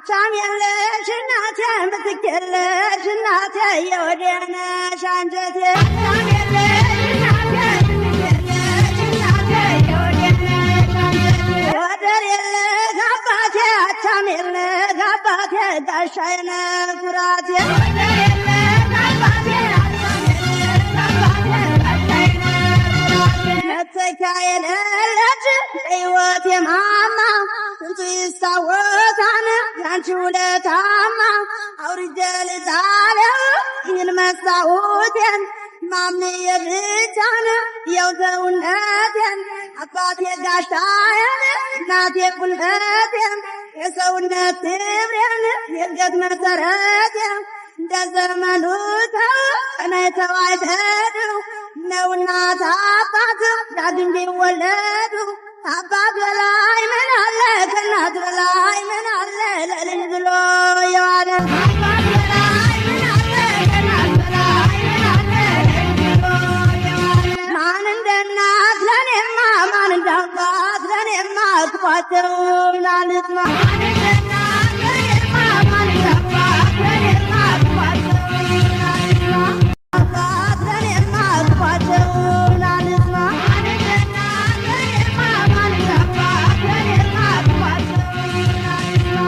አቻም የለሽ እናቴ ምትክ የለሽ እናቴ የወዴነሽ አንጀቴ አቻም የለሽ እናቴ ምትክ የለሽ እናቴ የወዴነሽ አንጀቴ ወደር የለሽ አባቴ አቻም የለሽ አባቴ ጋሻዬ ኩራቴ ወደር የለሽ አባቴ አቻም የለሽ አባቴ ጋሻዬ ኩራቴ መተኪያ የሌለሽ ሕይወቴ ማማ ስንቱ ይስታወሳን ያንቺ ውለታማ አውርጄ ልጣለው ይህን መስታወቴን ማምንዬ ብቻን የው ሰውነቴን አባቴ ጋሻዬን እናቴ ጉልበቴን የሰውነት ክብሬን የእድገት መሰረቴን እንደ ዘመኑ ሰው ቀናይተው አይተዱ ነው እናት አባት ዳግም ቢወለዱ አባት በላይ ምን አለ ከእናት በላይ ምን አለ ለልጅ ብሎ የዋለ አባት በላይ ምን አለ ከእናት በላይ ምን አለ ለልጅ ብሎ የዋለ ማን እንደ እናት ለኔማ ማን እንደ አባት ለኔማ ክፏቸው ምናልትማ ማን እንደ እናት ለኔማ ማን እንደ አባት ለኔማ ክፏቸው ምናልትማ አባት ለኔማ ክፏቸው ምናልትማ ማን እንደ እናት ለኔማ ማን እንደ አባት ለኔማ ክፏቸው ምናልትማ